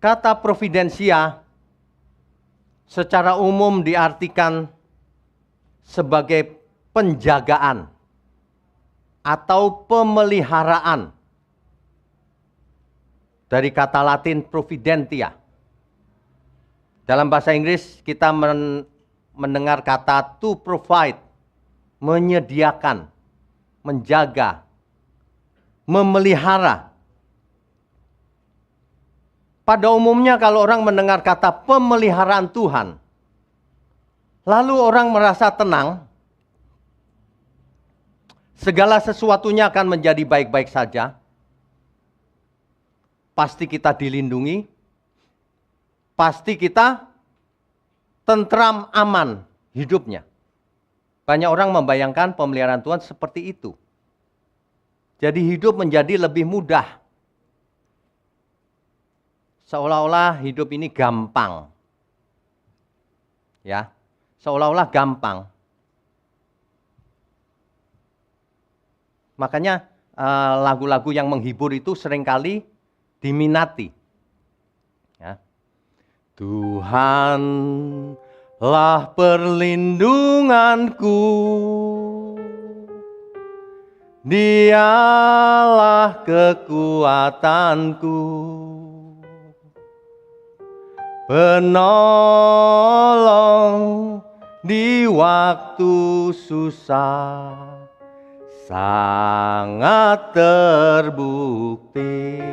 Kata providensia secara umum diartikan sebagai penjagaan atau pemeliharaan. Dari kata Latin providentia. Dalam bahasa Inggris kita mendengar kata to provide, menyediakan, menjaga, memelihara. Pada umumnya kalau orang mendengar kata pemeliharaan Tuhan, lalu orang merasa tenang, segala sesuatunya akan menjadi baik-baik saja, pasti kita dilindungi, pasti kita tentram, aman hidupnya. Banyak orang membayangkan pemeliharaan Tuhan seperti itu. Jadi hidup menjadi lebih mudah. Seolah-olah hidup ini gampang. Ya, seolah-olah gampang. Makanya lagu-lagu yang menghibur itu seringkali diminati. Ya. Tuhanlah perlindunganku, Dialah kekuatanku, penolong di waktu susah, sangat terbukti.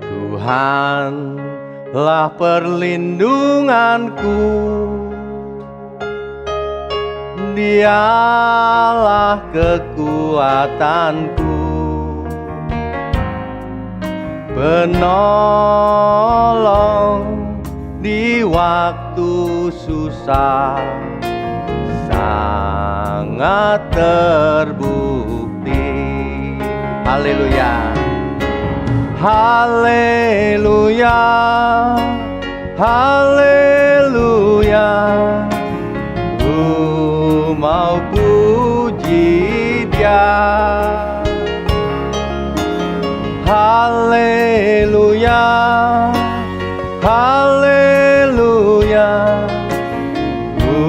Tuhanlah perlindunganku, Dialah kekuatanku, penolong di waktu susah, sangat terbukti. Haleluya. Haleluya, haleluya, ku mau puji Dia. Haleluya, haleluya, ku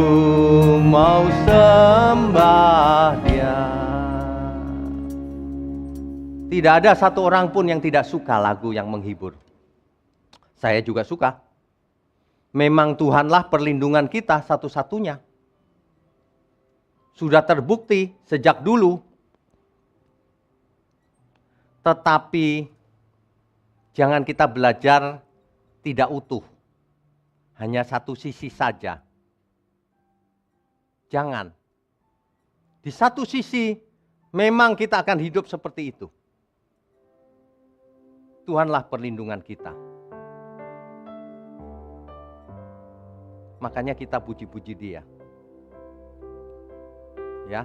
mau sembah Dia. Tidak ada satu orang pun yang tidak suka lagu yang menghibur. Saya juga suka. Memang Tuhanlah perlindungan kita satu-satunya. Sudah terbukti sejak dulu. Tetapi jangan kita belajar tidak utuh. Hanya satu sisi saja. Jangan. Di satu sisi memang kita akan hidup seperti itu. Tuhanlah perlindungan kita. Makanya kita puji-puji Dia. Ya.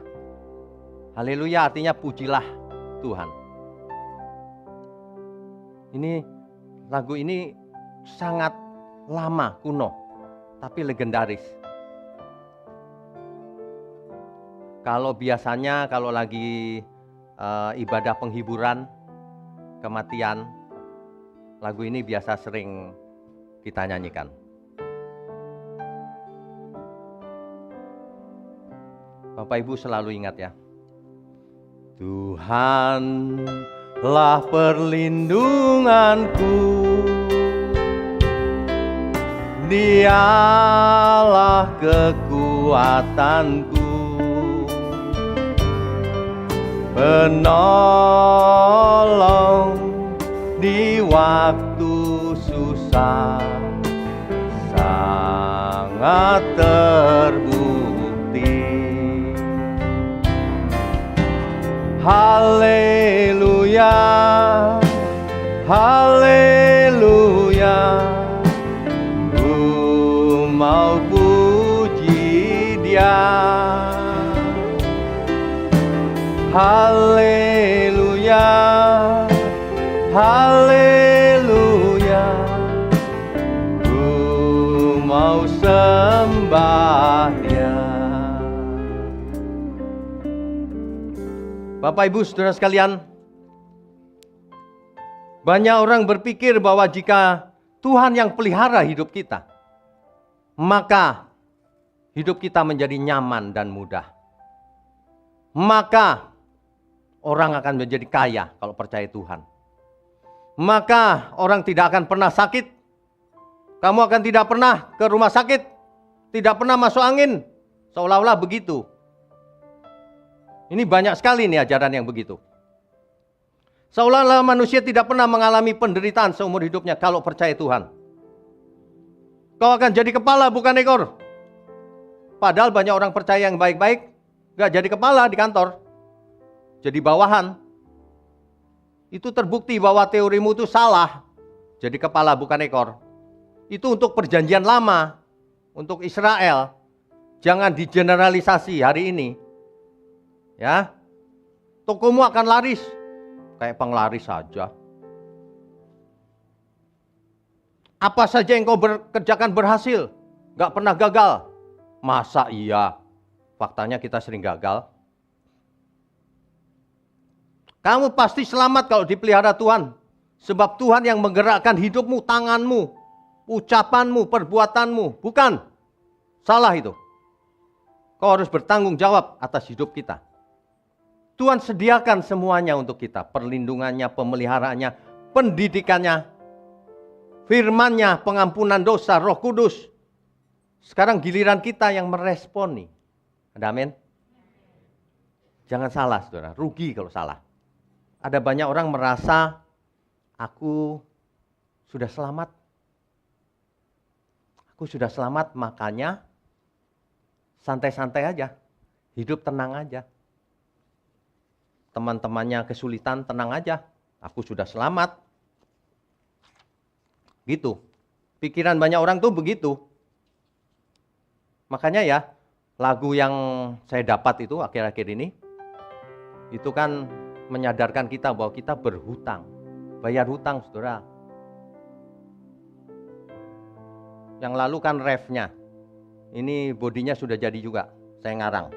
Haleluya artinya pujilah Tuhan. Ini lagu ini sangat lama, kuno, tapi legendaris. Kalau biasanya kalau lagi ibadah penghiburan kematian, lagu ini biasa sering kita nyanyikan. Bapak Ibu selalu ingat ya. Tuhanlah perlindunganku, Dialah kekuatanku, penolong di waktu susah, sangat terbukti. Haleluya, haleluya, ku mau puji Dia. Haleluya, haleluya, ku mau sembah Dia. Bapak Ibu saudara sekalian, Banyak orang berpikir bahwa jika Tuhan yang pelihara hidup kita, maka hidup kita menjadi nyaman dan mudah. Maka orang akan menjadi kaya kalau percaya Tuhan. Maka orang tidak akan pernah sakit. Kamu akan tidak pernah ke rumah sakit, tidak pernah masuk angin. Seolah-olah begitu. Ini banyak sekali nih ajaran yang begitu. Seolah-olah manusia tidak pernah mengalami penderitaan seumur hidupnya kalau percaya Tuhan. Kau akan jadi kepala bukan ekor. Padahal banyak orang percaya yang baik-baik, gak jadi kepala di kantor. Jadi bawahan. Itu terbukti bahwa teorimu itu salah. Jadi kepala bukan ekor. Itu untuk perjanjian lama. Untuk Israel. Jangan digeneralisasi hari ini. Ya. Tokomu akan laris. Kayak penglaris saja. Apa saja yang kau kerjakan berhasil. Gak pernah gagal. Masa iya? Faktanya kita sering gagal. Kamu pasti selamat kalau dipelihara Tuhan. Sebab Tuhan yang menggerakkan hidupmu, tanganmu, ucapanmu, perbuatanmu. Bukan. Salah itu. Kau harus bertanggung jawab atas hidup kita. Tuhan sediakan semuanya untuk kita. Perlindungannya, pemeliharaannya, pendidikannya, firman-Nya, pengampunan dosa, Roh Kudus. Sekarang giliran kita yang merespon nih. Ada amin? Jangan salah saudara, rugi kalau salah. Ada banyak orang merasa, aku sudah selamat. Aku sudah selamat, makanya santai-santai aja. Hidup tenang aja. Teman-temannya kesulitan, tenang aja. Aku sudah selamat. Gitu. Pikiran banyak orang tuh begitu. Makanya ya, lagu yang saya dapat itu akhir-akhir ini, itu kan menyadarkan kita bahwa kita berhutang. Bayar hutang, saudara. Yang lalu kan refnya. Ini bodinya sudah jadi juga. Saya ngarang.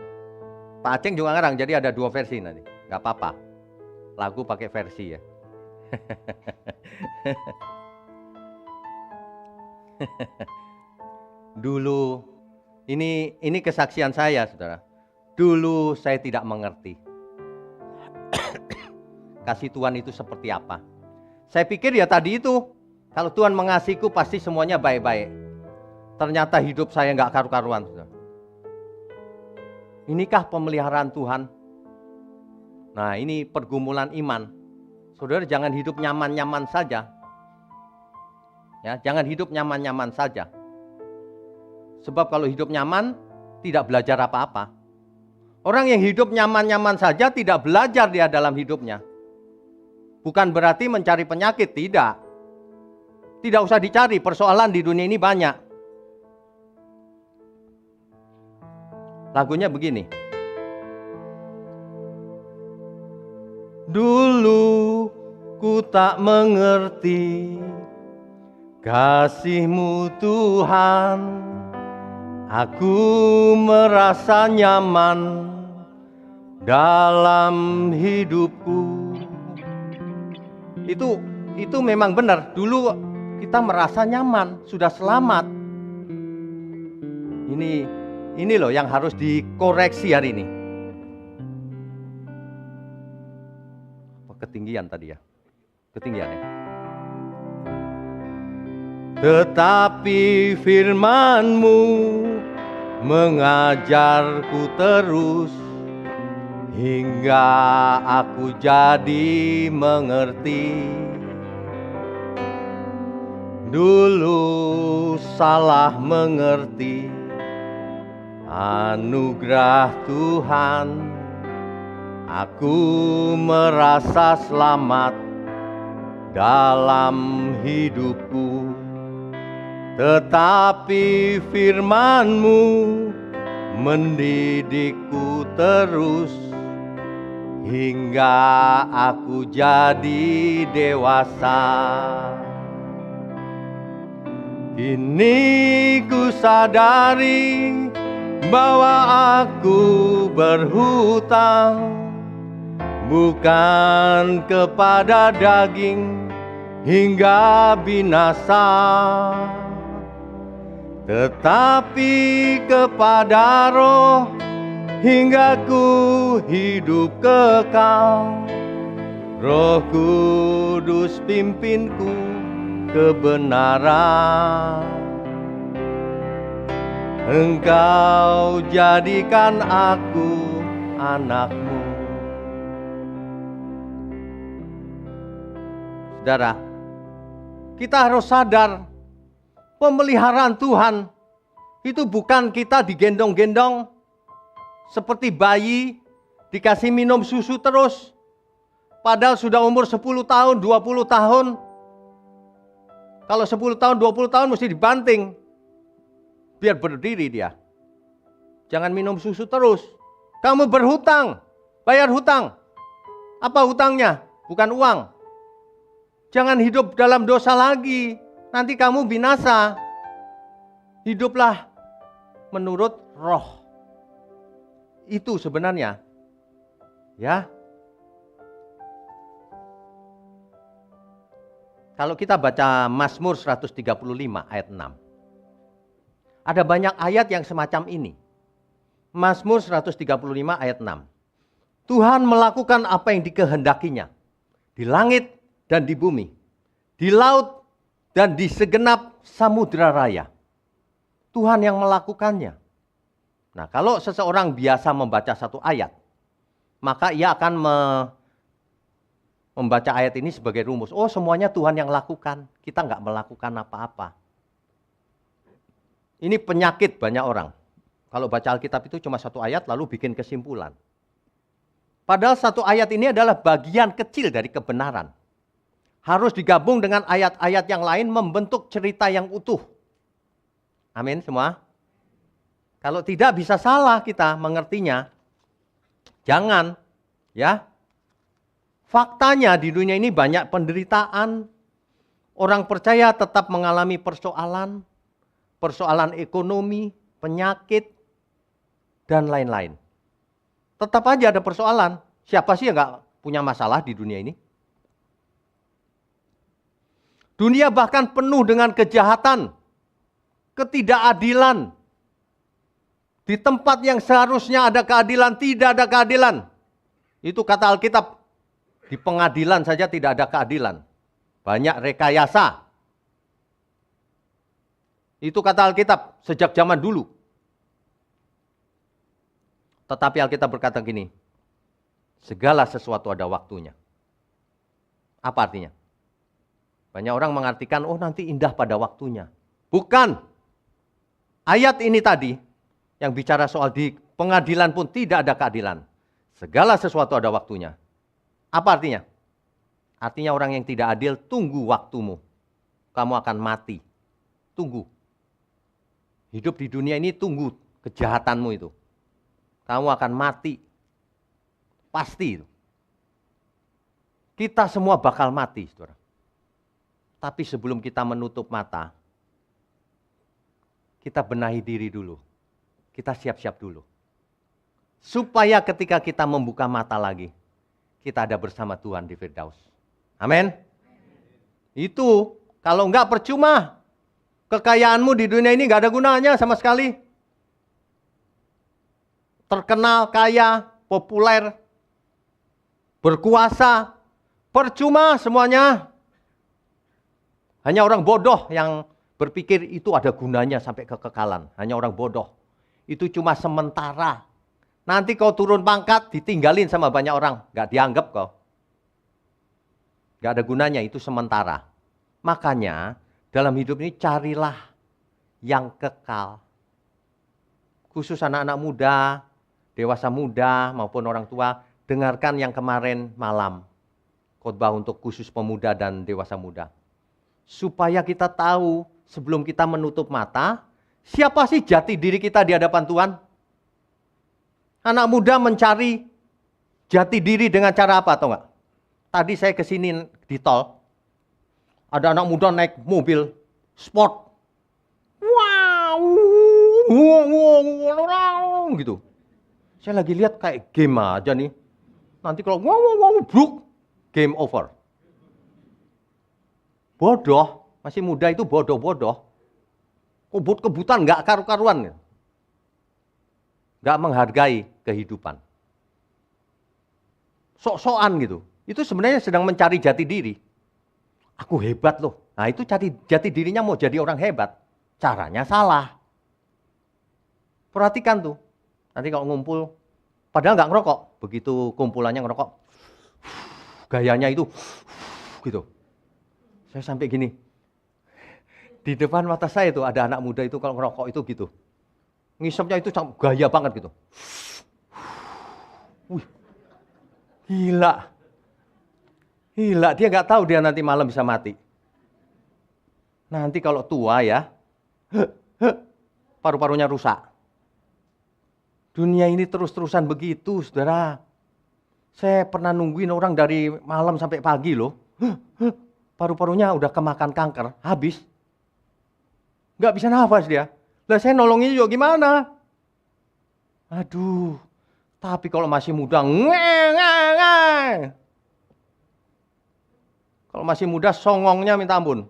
Pak Aceng juga ngarang, jadi ada 2 versi nanti. Gak apa-apa. Lagu pakai versi ya. Dulu, ini kesaksian saya, saudara. Dulu saya tidak mengerti. Kasih Tuhan itu seperti apa. Saya pikir ya tadi itu, kalau Tuhan mengasihiku pasti semuanya baik-baik. Ternyata hidup saya nggak karu-karuan, saudara. Inikah pemeliharaan Tuhan? Nah, ini pergumulan iman. Saudara jangan hidup nyaman-nyaman saja. Ya, jangan hidup nyaman-nyaman saja. Sebab kalau hidup nyaman, tidak belajar apa-apa. Orang yang hidup nyaman-nyaman saja tidak belajar dia dalam hidupnya. Bukan berarti mencari penyakit, tidak. Tidak usah dicari, persoalan di dunia ini banyak. Lagunya begini. Dulu ku tak mengerti kasih-Mu Tuhan, aku merasa nyaman dalam hidupku. Itu memang benar. Dulu kita merasa nyaman, sudah selamat. Ini loh yang harus dikoreksi hari ini. Ketinggian tadi ya. Ketinggian ya. Tetapi firman-Mu mengajarku terus hingga aku jadi mengerti. Dulu salah mengerti anugerah Tuhan, aku merasa selamat dalam hidupku. Tetapi firman-Mu mendidikku terus hingga aku jadi dewasa. Kini ku sadari bahwa aku berhutang bukan kepada daging hingga binasa. Tetapi kepada Roh hingga ku hidup kekal. Roh Kudus pimpinku kebenaran. Engkau jadikan aku anakmu. Saudara, kita harus sadar pemeliharaan Tuhan itu bukan kita digendong-gendong seperti bayi dikasih minum susu terus. Padahal sudah umur 10 tahun, 20 tahun. Kalau 10 tahun, 20 tahun mesti dibanting. Biar berdiri dia. Jangan minum susu terus. Kamu berhutang, bayar hutang. Apa hutangnya? Bukan uang. Jangan hidup dalam dosa lagi. Nanti kamu binasa. Hiduplah menurut Roh. Itu sebenarnya. Ya. Kalau kita baca Mazmur 135 ayat 6. Ada banyak ayat yang semacam ini. Mazmur 135 ayat 6. Tuhan melakukan apa yang dikehendakinya. Di langit dan di bumi. Di laut dan di segenap samudra raya. Tuhan yang melakukannya. Nah, kalau seseorang biasa membaca satu ayat, maka ia akan membaca ayat ini sebagai rumus. Oh, semuanya Tuhan yang lakukan. Kita nggak melakukan apa-apa. Ini penyakit banyak orang. Kalau baca Alkitab itu cuma satu ayat lalu bikin kesimpulan. Padahal satu ayat ini adalah bagian kecil dari kebenaran. Harus digabung dengan ayat-ayat yang lain membentuk cerita yang utuh. Amin semua. Kalau tidak bisa salah kita mengertinya. Jangan, ya. Faktanya di dunia ini banyak penderitaan. Orang percaya tetap mengalami persoalan. Persoalan ekonomi, penyakit, dan lain-lain. Tetap aja ada persoalan. Siapa sih yang nggak punya masalah di dunia ini? Dunia bahkan penuh dengan kejahatan, ketidakadilan. Di tempat yang seharusnya ada keadilan, tidak ada keadilan. Itu kata Alkitab. Di pengadilan saja tidak ada keadilan. Banyak rekayasa. Itu kata Alkitab sejak zaman dulu. Tetapi Alkitab berkata gini, segala sesuatu ada waktunya. Apa artinya? Banyak orang mengartikan, oh nanti indah pada waktunya. Bukan. Ayat ini tadi, yang bicara soal di pengadilan pun tidak ada keadilan. Segala sesuatu ada waktunya. Apa artinya? Artinya orang yang tidak adil, tunggu waktumu. Kamu akan mati. Tunggu. Hidup di dunia ini tunggu kejahatanmu itu. Kamu akan mati. Pasti itu. Kita semua bakal mati, saudara. Tapi sebelum kita menutup mata, kita benahi diri dulu. Kita siap-siap dulu. Supaya ketika kita membuka mata lagi, kita ada bersama Tuhan di Firdaus. Amin. Itu kalau enggak percuma. Kekayaanmu di dunia ini enggak ada gunanya sama sekali. Terkenal, kaya, populer, berkuasa, percuma semuanya. Hanya orang bodoh yang berpikir itu ada gunanya sampai kekekalan. Hanya orang bodoh. Itu cuma sementara. Nanti kau turun pangkat, ditinggalin sama banyak orang. Enggak dianggap kau. Enggak ada gunanya, itu sementara. Makanya, dalam hidup ini carilah yang kekal. Khusus anak-anak muda, dewasa muda maupun orang tua, dengarkan yang kemarin malam. Khotbah untuk khusus pemuda dan dewasa muda. Supaya kita tahu sebelum kita menutup mata, siapa sih jati diri kita di hadapan Tuhan? Anak muda mencari jati diri dengan cara apa, atau enggak? Tadi saya kesini di tol, ada anak muda naik mobil sport. Wow, gitu. Saya lagi lihat kayak game aja nih. Nanti kalau wow, bruk, game over. bodoh, masih muda itu bodoh-bodoh. Kebut-kebutan, nggak karu-karuan. Nggak menghargai kehidupan. Sok-sokan gitu. Itu sebenarnya sedang mencari jati diri. Aku hebat loh. Nah itu jati dirinya mau jadi orang hebat. Caranya salah. Perhatikan tuh. Nanti kalau ngumpul, padahal nggak ngerokok. Begitu kumpulannya ngerokok, gayanya itu gitu. Saya sampai gini. Di depan mata saya itu ada anak muda itu kalau ngerokok itu gitu. Ngisepnya itu gaya banget gitu. Wih, gila. Gila, dia nggak tahu dia nanti malam bisa mati. Nanti kalau tua ya, paru-parunya rusak. Dunia ini terus-terusan begitu, saudara. Saya pernah nungguin orang dari malam sampai pagi loh. Paru-parunya udah kemakan kanker, habis. Nggak bisa nafas dia. Lah saya nolongin juga gimana? Aduh, tapi kalau masih muda, kalau masih muda, songongnya minta ampun.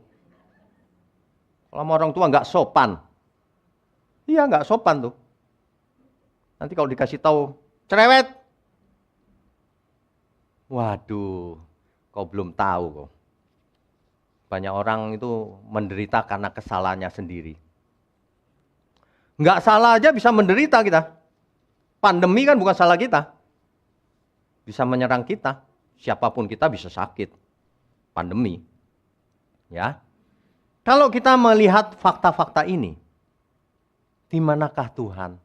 Kalau sama orang tua nggak sopan. Iya nggak sopan tuh. Nanti kalau dikasih tahu, cerewet. Waduh, kau belum tahu kok. Banyak orang itu menderita karena kesalahannya sendiri. Nggak salah aja bisa menderita kita. Pandemi kan bukan salah kita. Bisa menyerang kita. Siapapun kita bisa sakit. Pandemi. Ya. Kalau kita melihat fakta-fakta ini, di manakah Tuhan?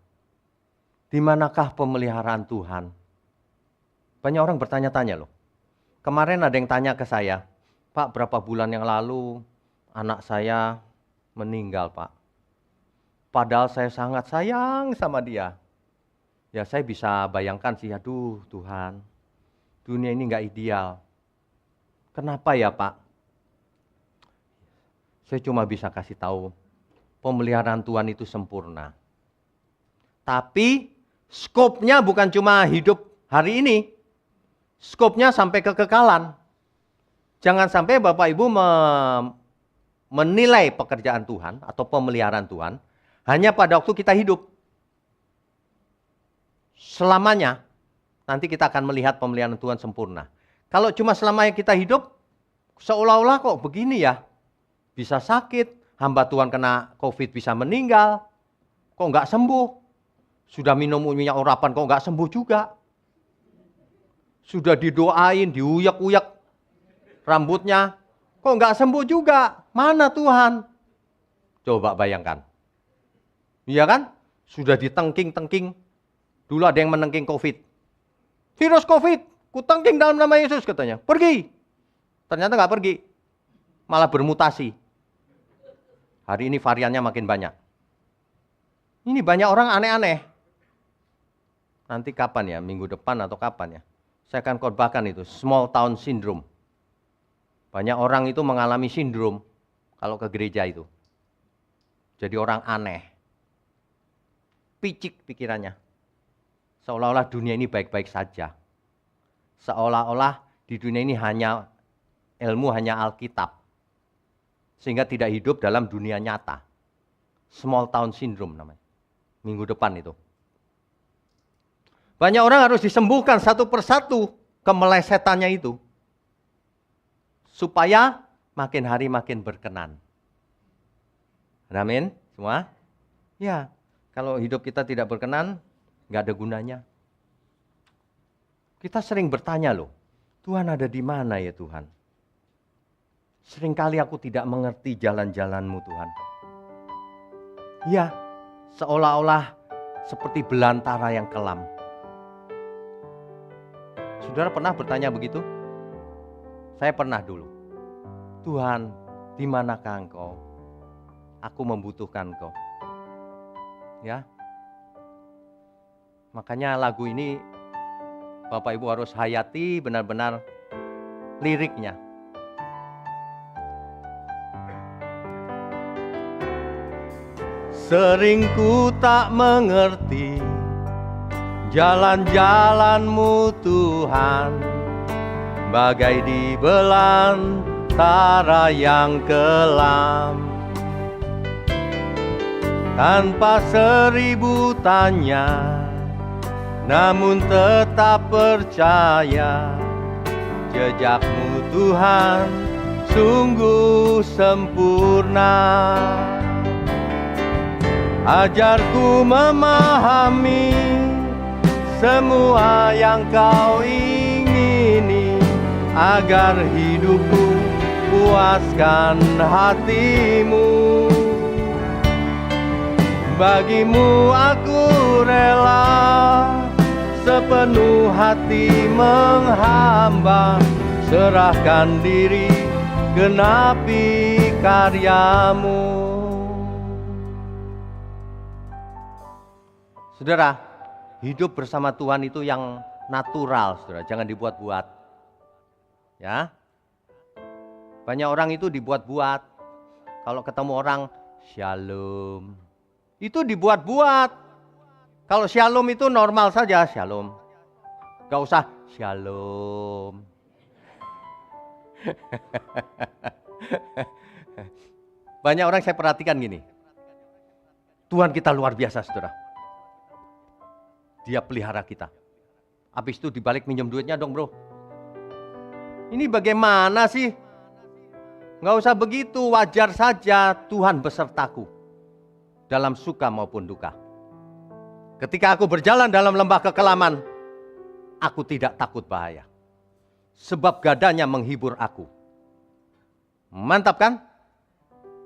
Di manakah pemeliharaan Tuhan? Banyak orang bertanya-tanya loh. Kemarin ada yang tanya ke saya, Pak, berapa bulan yang lalu anak saya meninggal, Pak. Padahal saya sangat sayang sama dia. Ya saya bisa bayangkan sih, aduh Tuhan, dunia ini nggak ideal. Kenapa ya Pak? Saya cuma bisa kasih tahu, pemeliharaan Tuhan itu sempurna. Tapi skopnya bukan cuma hidup hari ini, skopnya sampai kekekalan. Jangan sampai Bapak Ibu menilai pekerjaan Tuhan atau pemeliharaan Tuhan hanya pada waktu kita hidup. Selamanya, nanti kita akan melihat pemeliharaan Tuhan sempurna. Kalau cuma selama yang kita hidup, seolah-olah kok begini ya. Bisa sakit, hamba Tuhan kena COVID bisa meninggal. Kok nggak sembuh? Sudah minum minyak urapan kok nggak sembuh juga. Sudah didoain, diuyak-uyak rambutnya. Kok nggak sembuh juga? Mana Tuhan? Coba bayangkan. Iya kan? Sudah ditengking-tengking. Dulu ada yang menengking COVID. Virus COVID, kutengking dalam nama Yesus katanya. Pergi. Ternyata nggak pergi. Malah bermutasi. Hari ini variannya makin banyak. Ini banyak orang aneh-aneh. Nanti kapan ya? Minggu depan atau kapan ya? Saya akan khotbahkan itu. Small town syndrome. Banyak orang itu mengalami sindrom kalau ke gereja itu. Jadi orang aneh. Picik pikirannya. Seolah-olah dunia ini baik-baik saja. Seolah-olah di dunia ini hanya ilmu, hanya Alkitab. Sehingga tidak hidup dalam dunia nyata. Small town syndrome namanya. Minggu depan itu. Banyak orang harus disembuhkan satu persatu kemelesetannya itu. Supaya makin hari makin berkenan. Amin semua? Ya, kalau hidup kita tidak berkenan, nggak ada gunanya. Kita sering bertanya loh, Tuhan ada di mana ya Tuhan? Seringkali aku tidak mengerti jalan-jalan-Mu Tuhan. Ya, seolah-olah seperti belantara yang kelam. Saudara pernah bertanya begitu? Saya pernah dulu. Tuhan, di manakah Engkau? Aku membutuhkan Engkau. Ya. Makanya lagu ini Bapak Ibu harus hayati benar-benar liriknya. Sering ku tak mengerti jalan-jalan-Mu Tuhan, bagai dibelan utara yang kelam. Tanpa 1000 tanya, namun tetap percaya, jejakmu Tuhan sungguh sempurna. Ajarku memahami semua yang kau ingini, agar hidupku puaskan hatimu. Bagimu aku rela sepenuh hati menghamba, serahkan diri genapi karyamu. Saudara, hidup bersama Tuhan itu yang natural, saudara. Jangan dibuat-buat. Ya, banyak orang itu dibuat-buat. Kalau ketemu orang, shalom. Itu dibuat-buat. Kalau shalom itu normal saja, shalom. Gak usah shalom. Banyak orang saya perhatikan gini. Tuhan kita luar biasa, saudara. Dia pelihara kita. Habis itu dibalik minjem duitnya dong, bro. Ini bagaimana sih? Gak usah begitu, wajar saja Tuhan besertaku dalam suka maupun duka. Ketika aku berjalan dalam lembah kekelaman, aku tidak takut bahaya. Sebab gadanya menghibur aku. Mantap kan?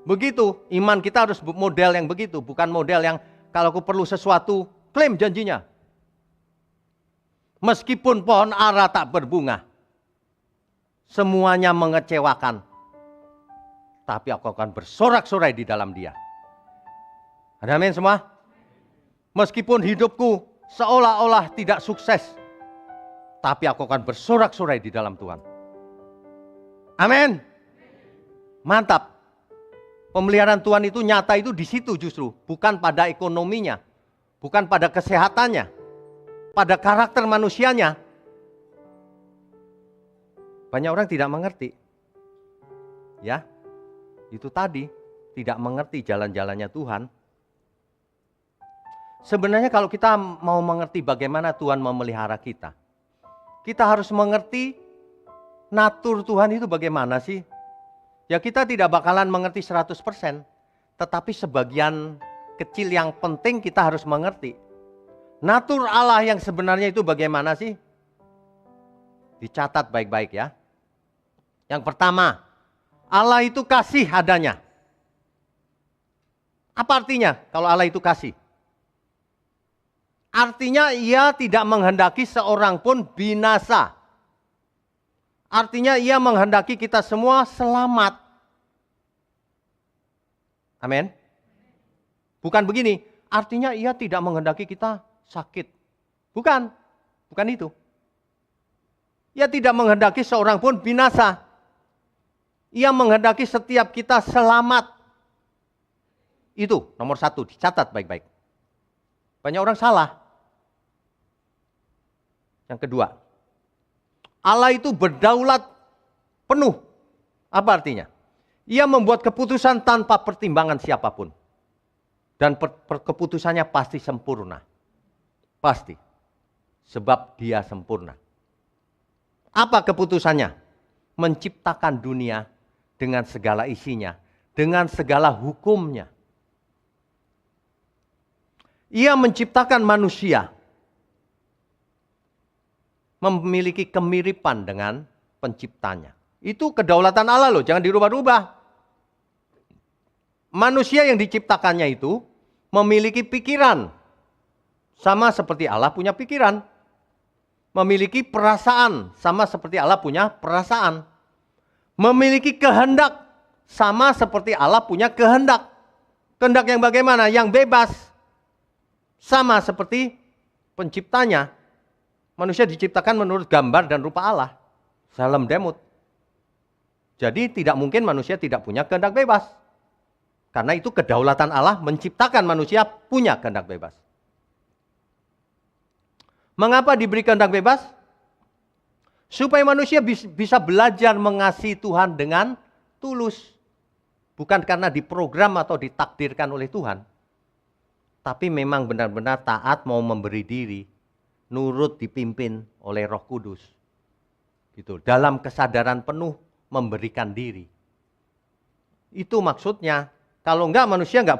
Begitu, iman kita harus model yang begitu. Bukan model yang kalau aku perlu sesuatu, klaim janjinya. Meskipun pohon ara tak berbunga, semuanya mengecewakan, tapi aku akan bersorak-sorai di dalam Dia. Ada amin semua? Meskipun hidupku seolah-olah tidak sukses, tapi aku akan bersorak-sorai di dalam Tuhan. Amin. Mantap. Pemeliharaan Tuhan itu nyata itu di situ justru, bukan pada ekonominya, bukan pada kesehatannya, pada karakter manusianya. Banyak orang tidak mengerti. Ya, itu tadi, tidak mengerti jalan-jalannya Tuhan. Sebenarnya kalau kita mau mengerti bagaimana Tuhan memelihara kita, kita harus mengerti natur Tuhan itu bagaimana sih. Ya kita tidak bakalan mengerti 100%, tetapi sebagian kecil yang penting kita harus mengerti. Natur Allah yang sebenarnya itu bagaimana sih? Dicatat baik-baik ya. Yang pertama, Allah itu kasih adanya. Apa artinya kalau Allah itu kasih? Artinya Ia tidak menghendaki seorang pun binasa. Artinya Ia menghendaki kita semua selamat. Amin. Bukan begini, artinya Ia tidak menghendaki kita sakit. Bukan itu. Ia tidak menghendaki seorang pun binasa. Ia menghendaki setiap kita selamat. Itu nomor 1, dicatat baik-baik. Banyak orang salah. Yang kedua, Allah itu berdaulat penuh. Apa artinya? Ia membuat keputusan tanpa pertimbangan siapapun. Dan keputusannya pasti sempurna. Pasti. Sebab Dia sempurna. Apa keputusannya? Menciptakan dunia dengan segala isinya. Dengan segala hukumnya. Ia menciptakan manusia. Memiliki kemiripan dengan penciptanya. Itu kedaulatan Allah loh, jangan dirubah-rubah. Manusia yang diciptakannya itu memiliki pikiran. Sama seperti Allah punya pikiran. Memiliki perasaan, sama seperti Allah punya perasaan. Memiliki kehendak, sama seperti Allah punya kehendak. Kehendak yang bagaimana? Yang bebas. Sama seperti penciptanya. Manusia diciptakan menurut gambar dan rupa Allah. Salam demut. Jadi tidak mungkin manusia tidak punya kehendak bebas. Karena itu kedaulatan Allah menciptakan manusia punya kehendak bebas. Mengapa diberi kehendak bebas? Supaya manusia bisa belajar mengasihi Tuhan dengan tulus. Bukan karena diprogram atau ditakdirkan oleh Tuhan. Tapi memang benar-benar taat mau memberi diri. Nurut dipimpin oleh Roh Kudus. Gitu. Dalam kesadaran penuh memberikan diri. Itu maksudnya. Kalau enggak manusia enggak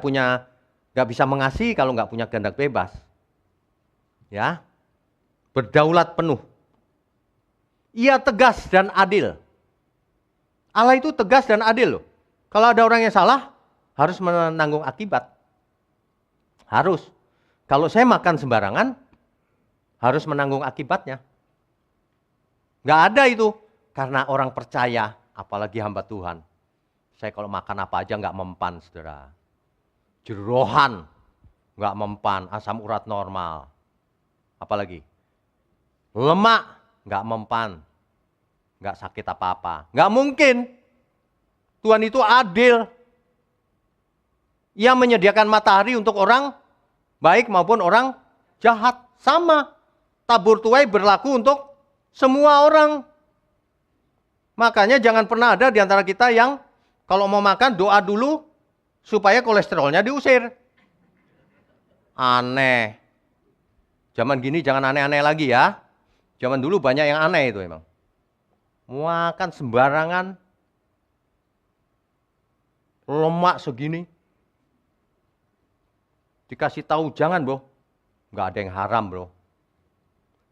bisa mengasihi kalau enggak punya kehendak bebas. Ya. Berdaulat penuh. Ia tegas dan adil. Allah itu tegas dan adil loh. Kalau ada orang yang salah, harus menanggung akibat. Harus. Kalau saya makan sembarangan, harus menanggung akibatnya. Nggak ada itu. Karena orang percaya, apalagi hamba Tuhan. Saya kalau makan apa aja nggak mempan, saudara. Jerohan, nggak mempan, asam urat normal. Apalagi? Lemak, nggak mempan. Nggak sakit apa-apa. Nggak mungkin. Tuhan itu adil. Ia menyediakan matahari untuk orang baik maupun orang jahat. Sama. Tabur tuai berlaku untuk semua orang. Makanya jangan pernah ada di antara kita yang kalau mau makan doa dulu supaya kolesterolnya diusir. Aneh. Zaman gini jangan aneh-aneh lagi ya. Zaman dulu banyak yang aneh itu emang. Makan sembarangan. Lemak segini. Dikasih tahu jangan bro. Nggak ada yang haram bro.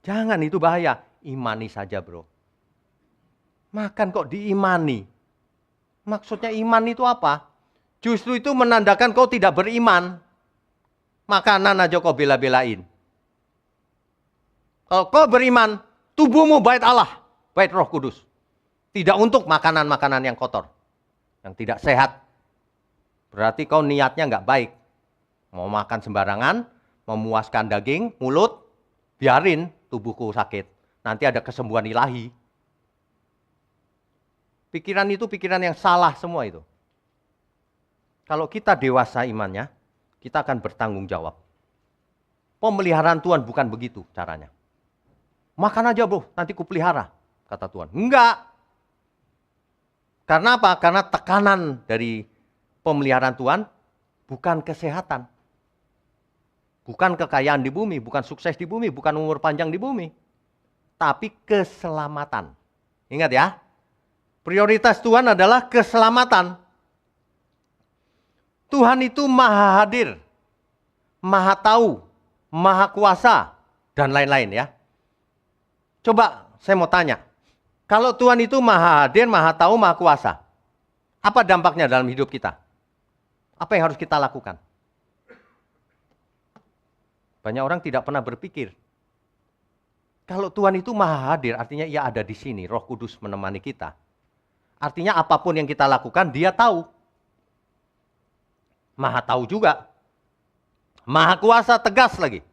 Jangan, itu bahaya. Imani saja bro. Makan kok diimani. Maksudnya iman itu apa? Justru itu menandakan kau tidak beriman. Makanan aja kau bela-belain. Kalau kau beriman, tubuhmu bait Allah. Bait Roh Kudus. Tidak untuk makanan-makanan yang kotor. Yang tidak sehat. Berarti kau niatnya nggak baik. Mau makan sembarangan, memuaskan daging, mulut, biarin tubuhku sakit. Nanti ada kesembuhan ilahi. Pikiran itu pikiran yang salah semua itu. Kalau kita dewasa imannya, kita akan bertanggung jawab. Pemeliharaan Tuhan bukan begitu caranya. Makan aja bro, nanti kupelihara, kata Tuhan. Enggak. Karena apa? Karena tekanan dari pemeliharaan Tuhan bukan kesehatan. Bukan kekayaan di bumi, bukan sukses di bumi, bukan umur panjang di bumi. Tapi keselamatan. Ingat ya, prioritas Tuhan adalah keselamatan. Tuhan itu maha hadir, maha tahu, maha kuasa, dan lain-lain ya. Coba saya mau tanya, kalau Tuhan itu maha hadir, maha tahu, maha kuasa, apa dampaknya dalam hidup kita? Apa yang harus kita lakukan? Banyak orang tidak pernah berpikir. Kalau Tuhan itu maha hadir, artinya ia ada di sini, Roh Kudus menemani kita. Artinya apapun yang kita lakukan, dia tahu. Maha tahu juga. Maha kuasa, tegas lagi.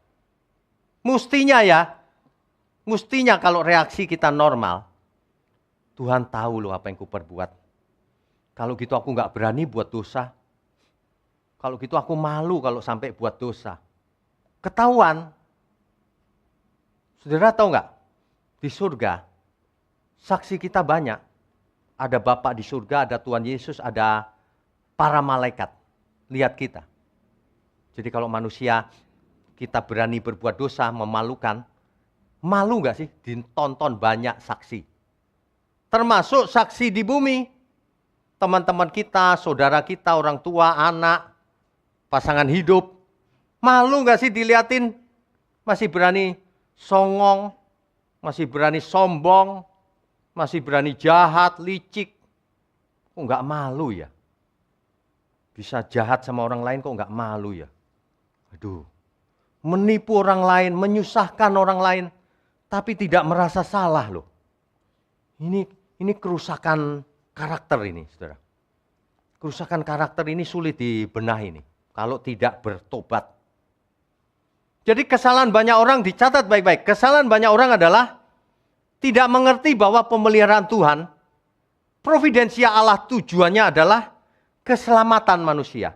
Mestinya ya, mestinya kalau reaksi kita normal, Tuhan tahu loh apa yang kuperbuat. Kalau gitu aku nggak berani buat dosa. Kalau gitu aku malu kalau sampai buat dosa. Ketahuan. Saudara tahu nggak? Di surga, saksi kita banyak. Ada Bapa di surga, ada Tuhan Yesus, ada para malaikat. Lihat kita. Jadi kalau manusia, kita berani berbuat dosa, memalukan. Malu nggak sih? Ditonton banyak saksi. Termasuk saksi di bumi. Teman-teman kita, saudara kita, orang tua, anak, pasangan hidup. Malu nggak sih diliatin? Masih berani songong, masih berani sombong, masih berani jahat, licik. Kok nggak malu ya? Bisa jahat sama orang lain kok nggak malu ya? Aduh, menipu orang lain, menyusahkan orang lain, tapi tidak merasa salah loh. Ini kerusakan karakter ini, saudara. Kerusakan karakter ini sulit dibenahi nih, kalau tidak bertobat. Jadi kesalahan banyak orang dicatat baik-baik. Kesalahan banyak orang adalah tidak mengerti bahwa pemeliharaan Tuhan, providensia Allah tujuannya adalah keselamatan manusia.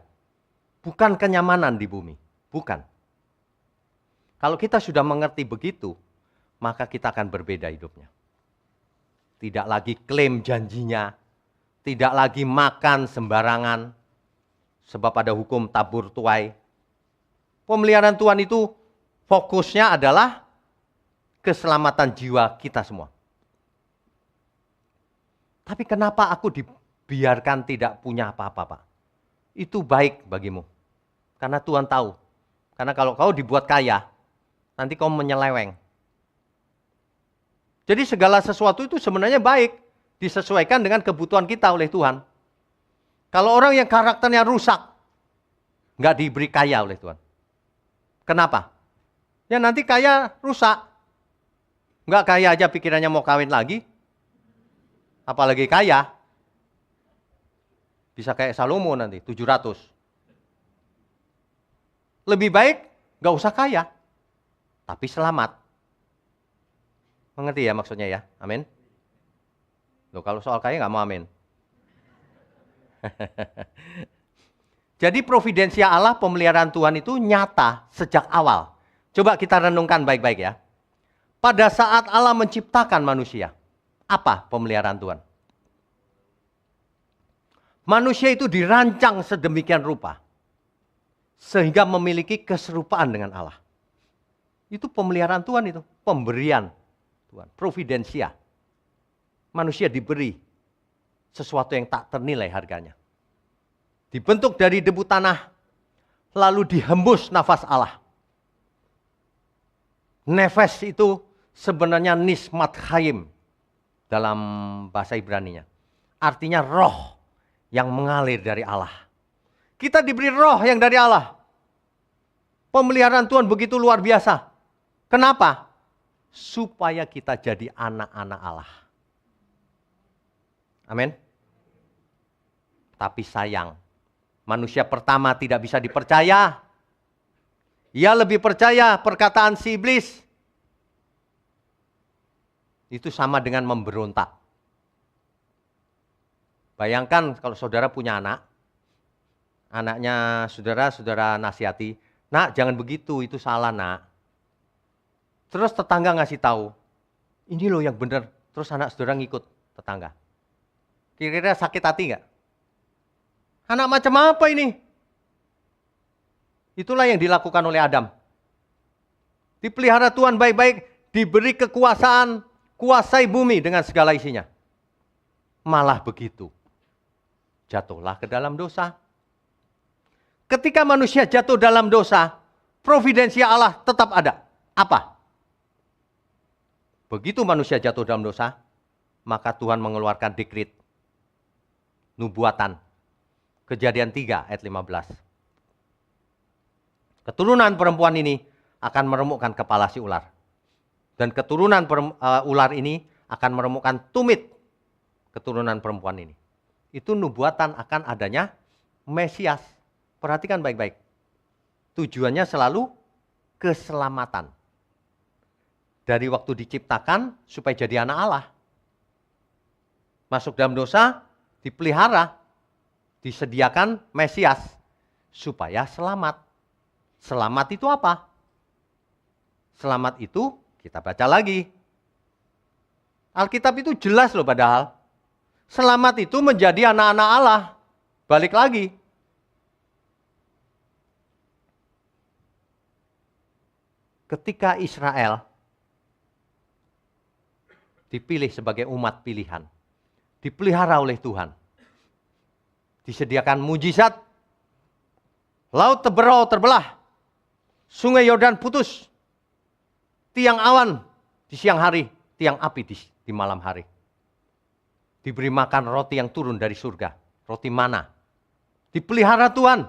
Bukan kenyamanan di bumi. Bukan. Kalau kita sudah mengerti begitu, maka kita akan berbeda hidupnya. tidak lagi klaim janjinya, tidak lagi makan sembarangan, sebab ada hukum tabur tuai. Pemeliharaan Tuhan itu fokusnya adalah keselamatan jiwa kita semua. Tapi kenapa aku dibiarkan tidak punya apa-apa, Pak? Itu baik bagimu. Karena Tuhan tahu. Karena kalau kau dibuat kaya, nanti kau menyeleweng. Jadi segala sesuatu itu sebenarnya baik, disesuaikan dengan kebutuhan kita oleh Tuhan. Kalau orang yang karakternya rusak, nggak diberi kaya oleh Tuhan. Kenapa? Ya nanti kaya rusak. Nggak kaya aja pikirannya mau kawin lagi. Apalagi kaya. Bisa kayak Salomo nanti, 700. Lebih baik nggak usah kaya, tapi selamat. Mengerti ya maksudnya ya? Amin. Loh, kalau soal kaya nggak mau amin. Jadi providensia Allah, pemeliharaan Tuhan itu nyata sejak awal. Coba kita renungkan baik-baik ya. Pada saat Allah menciptakan manusia, apa pemeliharaan Tuhan? Manusia itu dirancang sedemikian rupa, sehingga memiliki keserupaan dengan Allah. Itu pemeliharaan Tuhan itu, pemberian Tuhan, providensia. Manusia diberi sesuatu yang tak ternilai harganya. Dibentuk dari debu tanah, lalu dihembus nafas Allah. Nefes itu sebenarnya nismat hayim dalam bahasa Ibraninya. Artinya roh yang mengalir dari Allah. Kita diberi roh yang dari Allah. Pemeliharaan Tuhan begitu luar biasa. Kenapa? Supaya kita jadi anak-anak Allah. Amin. Tapi sayang, manusia pertama tidak bisa dipercaya. Ia lebih percaya perkataan si iblis. Itu sama dengan memberontak. Bayangkan kalau saudara punya anak, anaknya saudara nasihati, nak jangan begitu, itu salah nak. Terus tetangga ngasih tahu, ini loh yang benar. Terus anak saudara ngikut tetangga. Kira-kira sakit hati nggak? Anak macam apa ini? Itulah yang dilakukan oleh Adam. Dipelihara Tuhan baik-baik, diberi kekuasaan, kuasai bumi dengan segala isinya. Malah begitu. Jatuhlah ke dalam dosa. Ketika manusia jatuh dalam dosa, providensia Allah tetap ada. Apa? Begitu manusia jatuh dalam dosa, maka Tuhan mengeluarkan dekret nubuatan. Kejadian 3 ayat 15. Keturunan perempuan ini akan meremukkan kepala si ular. Dan keturunan ular ini akan meremukkan tumit keturunan perempuan ini. Itu nubuatan akan adanya Mesias. Perhatikan baik-baik. Tujuannya selalu keselamatan. Dari waktu diciptakan supaya jadi anak Allah. Masuk dalam dosa, dipelihara, disediakan Mesias supaya selamat. Selamat itu apa? Selamat itu kita baca lagi. Alkitab itu jelas loh padahal. Selamat itu menjadi anak-anak Allah. Balik lagi. Ketika Israel dipilih sebagai umat pilihan, dipelihara oleh Tuhan, disediakan mujizat, laut terbelah, sungai Yordan putus, tiang awan di siang hari, tiang api di malam hari. Diberi makan roti yang turun dari surga, roti mana. Dipelihara Tuhan.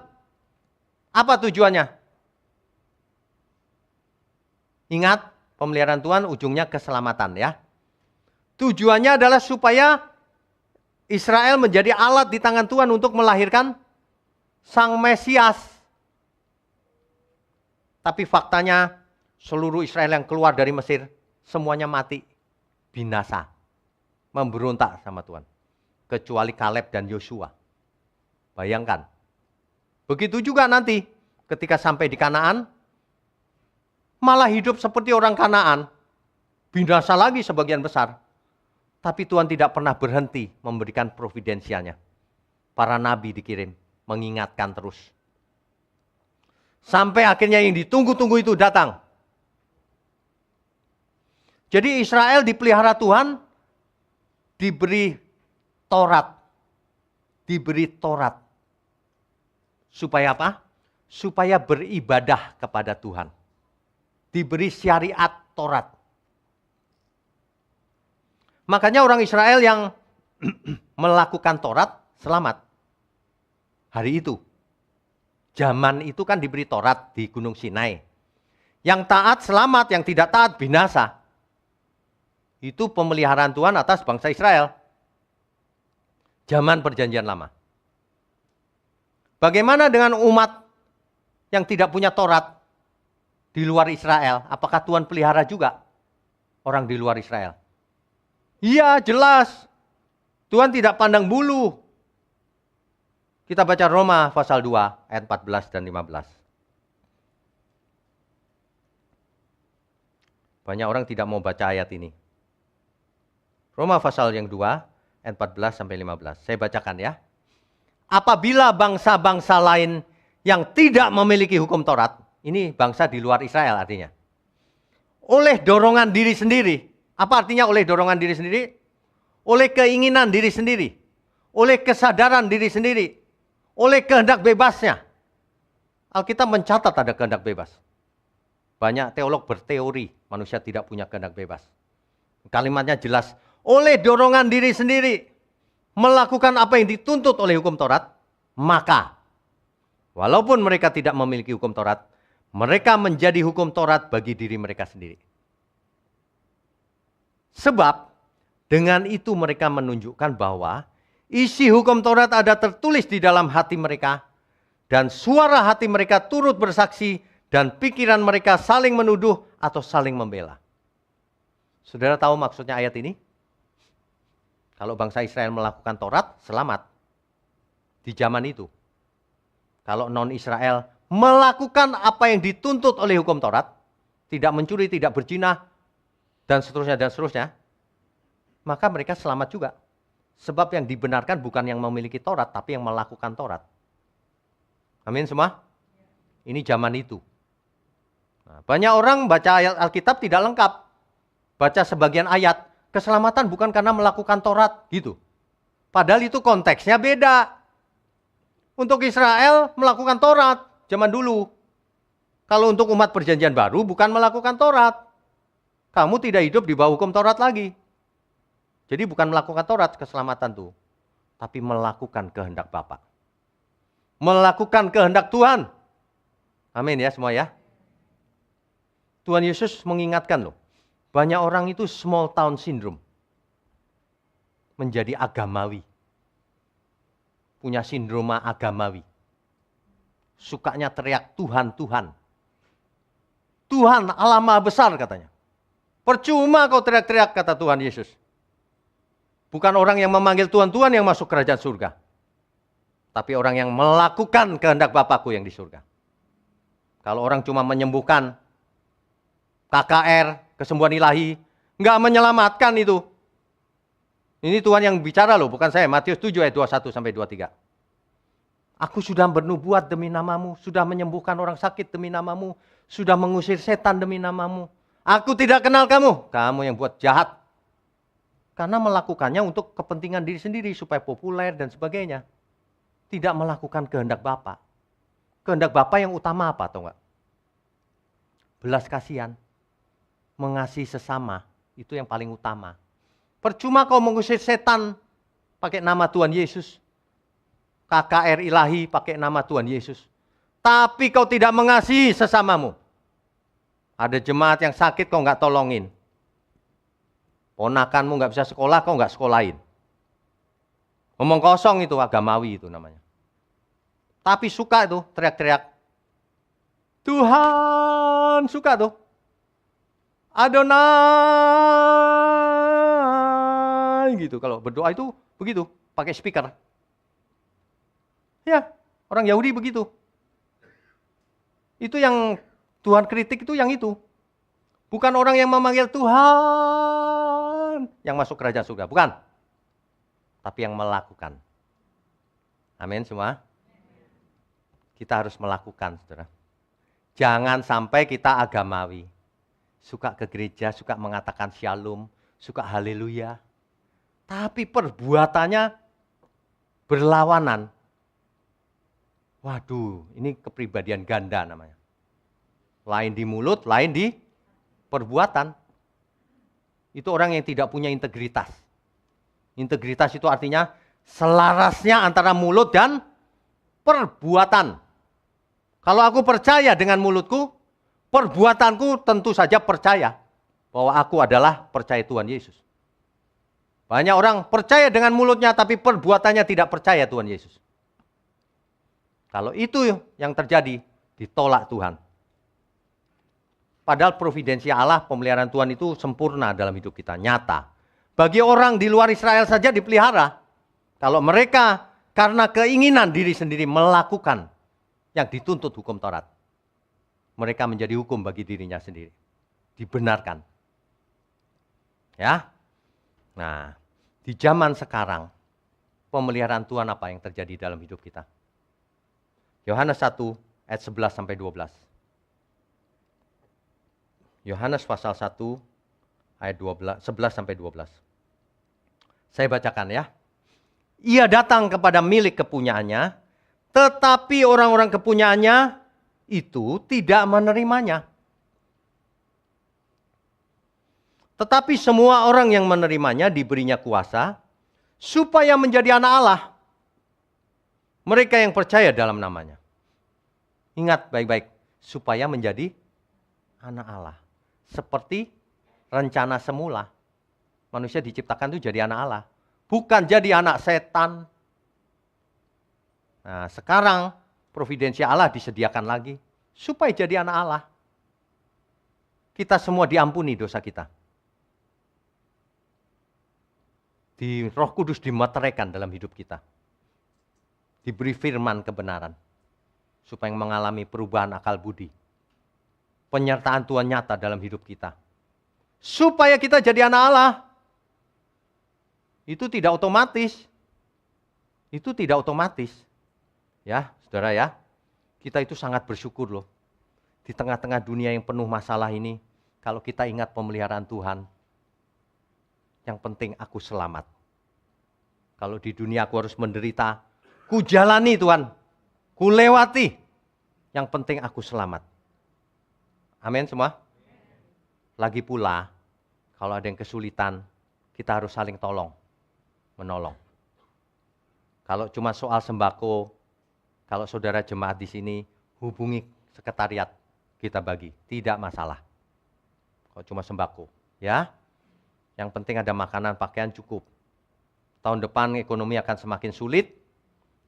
Apa tujuannya? Ingat, pemeliharaan Tuhan ujungnya keselamatan ya. Tujuannya adalah supaya Israel menjadi alat di tangan Tuhan untuk melahirkan Sang Mesias. Tapi faktanya seluruh Israel yang keluar dari Mesir semuanya mati, binasa, memberontak sama Tuhan. Kecuali Kaleb dan Yosua. Bayangkan. Begitu juga nanti ketika sampai di Kanaan, malah hidup seperti orang Kanaan. Binasa lagi sebagian besar. Tapi Tuhan tidak pernah berhenti memberikan providensialnya. Para nabi dikirim, mengingatkan terus. Sampai akhirnya yang ditunggu-tunggu itu datang. Jadi Israel dipelihara Tuhan, diberi Taurat. Diberi Taurat. Supaya apa? Supaya beribadah kepada Tuhan. Diberi syariat Taurat. Makanya orang Israel yang melakukan Taurat selamat. Hari itu. Zaman itu kan diberi Taurat di Gunung Sinai. Yang taat selamat, yang tidak taat binasa. Itu pemeliharaan Tuhan atas bangsa Israel. Zaman Perjanjian Lama. Bagaimana dengan umat yang tidak punya Taurat di luar Israel? Apakah Tuhan pelihara juga orang di luar Israel? Iya, jelas. Tuhan tidak pandang bulu. Kita baca Roma pasal 2 ayat 14 dan 15. Banyak orang tidak mau baca ayat ini. Roma pasal yang 2 ayat 14 sampai 15. Saya bacakan ya. Apabila bangsa-bangsa lain yang tidak memiliki hukum Taurat, ini bangsa di luar Israel artinya. Oleh dorongan diri sendiri. Apa artinya oleh dorongan diri sendiri? Oleh keinginan diri sendiri. Oleh kesadaran diri sendiri. Oleh kehendak bebasnya. Alkitab mencatat ada kehendak bebas. Banyak teolog berteori manusia tidak punya kehendak bebas. Kalimatnya jelas. Oleh dorongan diri sendiri. Melakukan apa yang dituntut oleh hukum Taurat. Maka, walaupun mereka tidak memiliki hukum Taurat, mereka menjadi hukum Taurat bagi diri mereka sendiri. Sebab dengan itu mereka menunjukkan bahwa isi hukum Taurat ada tertulis di dalam hati mereka. Dan suara hati mereka turut bersaksi dan pikiran mereka saling menuduh atau saling membela. Saudara tahu maksudnya ayat ini? Kalau bangsa Israel melakukan Taurat, selamat. Di zaman itu. Kalau non-Israel melakukan apa yang dituntut oleh hukum Taurat, tidak mencuri, tidak berzina, dan seterusnya, maka mereka selamat juga. Sebab yang dibenarkan bukan yang memiliki Taurat, tapi yang melakukan Taurat. Amin semua? Ini zaman itu. Nah, banyak orang baca ayat Alkitab tidak lengkap. Baca sebagian ayat, keselamatan bukan karena melakukan Taurat, gitu. Padahal itu konteksnya beda. Untuk Israel melakukan Taurat, zaman dulu. Kalau untuk umat perjanjian baru bukan melakukan Taurat. Kamu tidak hidup di bawah hukum Taurat lagi. Jadi bukan melakukan Taurat keselamatan tuh. Tapi melakukan kehendak Bapa. Melakukan kehendak Tuhan. Amin ya semua ya. Tuhan Yesus mengingatkan loh. Banyak orang itu small town syndrome. Menjadi agamawi. Punya sindroma agamawi. Sukanya teriak Tuhan, Tuhan. Tuhan Allah Maha Besar katanya. Percuma kau teriak-teriak kata Tuhan Yesus. Bukan orang yang memanggil Tuhan, Tuhan yang masuk kerajaan surga. Tapi orang yang melakukan kehendak Bapakku yang di surga. Kalau orang cuma menyembuhkan KKR, kesembuhan ilahi, nggak menyelamatkan itu. Ini Tuhan yang bicara loh, bukan saya. Matius 7 ayat 21 sampai 23. Aku sudah bernubuat demi namamu, sudah menyembuhkan orang sakit demi namamu, sudah mengusir setan demi namamu. Aku tidak kenal kamu, kamu yang buat jahat. Karena melakukannya untuk kepentingan diri sendiri, supaya populer dan sebagainya. Tidak melakukan kehendak Bapa. Kehendak Bapa yang utama apa, tahu nggak? Belas kasihan. Mengasihi sesama, itu yang paling utama. Percuma kau mengusir setan pakai nama Tuhan Yesus. KKR ilahi pakai nama Tuhan Yesus. Tapi kau tidak mengasihi sesamamu. Ada jemaat yang sakit kau nggak tolongin. Ponakanmu nggak bisa sekolah, kau nggak sekolahin. Ngomong kosong itu agamawi itu namanya. Tapi suka itu teriak-teriak. Tuhan suka tuh. Adonai gitu. Kalau berdoa itu begitu, pakai speaker. Ya, orang Yahudi begitu. Itu yang Tuhan kritik itu yang itu. Bukan orang yang memanggil Tuhan. yang masuk kerajaan surga. Bukan. Tapi yang melakukan. Amin semua. Kita harus melakukan, saudara. Jangan sampai kita agamawi. Suka ke gereja, suka mengatakan shalom, suka haleluya. Tapi perbuatannya berlawanan. Waduh, ini kepribadian ganda namanya. Lain di mulut, lain di perbuatan. Itu orang yang tidak punya integritas. Integritas itu artinya selarasnya antara mulut dan perbuatan. Kalau aku percaya dengan mulutku, perbuatanku tentu saja percaya bahwa aku adalah percaya Tuhan Yesus. Banyak orang percaya dengan mulutnya tapi perbuatannya tidak percaya Tuhan Yesus. Kalau itu yang terjadi, ditolak Tuhan. Padahal providensi Allah, pemeliharaan Tuhan itu sempurna dalam hidup kita, nyata. Bagi orang di luar Israel saja dipelihara. Kalau mereka karena keinginan diri sendiri melakukan yang dituntut hukum Taurat, mereka menjadi hukum bagi dirinya sendiri. Dibenarkan. Ya. Nah, di zaman sekarang, pemeliharaan Tuhan apa yang terjadi dalam hidup kita? Yohanes 1 ayat 11 sampai 12. Yohanes pasal 1 ayat 11 sampai 12. Saya bacakan ya. Ia datang kepada milik kepunyaannya, tetapi orang-orang kepunyaannya itu tidak menerimanya. Tetapi semua orang yang menerimanya diberinya kuasa supaya menjadi anak Allah. Mereka yang percaya dalam namanya. Ingat baik-baik, supaya menjadi anak Allah. Seperti rencana semula. Manusia diciptakan itu jadi anak Allah. Bukan jadi anak setan. Nah, sekarang providensi Allah disediakan lagi supaya jadi anak Allah. Kita semua diampuni dosa kita. Di Roh Kudus dimeteraikan dalam hidup kita. Diberi firman kebenaran supaya mengalami perubahan akal budi. Penyertaan Tuhan nyata dalam hidup kita. Supaya kita jadi anak Allah. Itu tidak otomatis. Itu tidak otomatis. Ya, saudara ya, kita itu sangat bersyukur loh. Di tengah-tengah dunia yang penuh masalah ini, kalau kita ingat pemeliharaan Tuhan, yang penting aku selamat. Kalau di dunia aku harus menderita, ku jalani Tuhan, ku lewati. Yang penting aku selamat. Amin semua? Lagi pula, kalau ada yang kesulitan, kita harus saling tolong, menolong. Kalau cuma soal sembako, kalau saudara jemaat di sini hubungi sekretariat, kita bagi, tidak masalah. Kalau cuma sembako, ya. Yang penting ada makanan, pakaian cukup. Tahun depan ekonomi akan semakin sulit.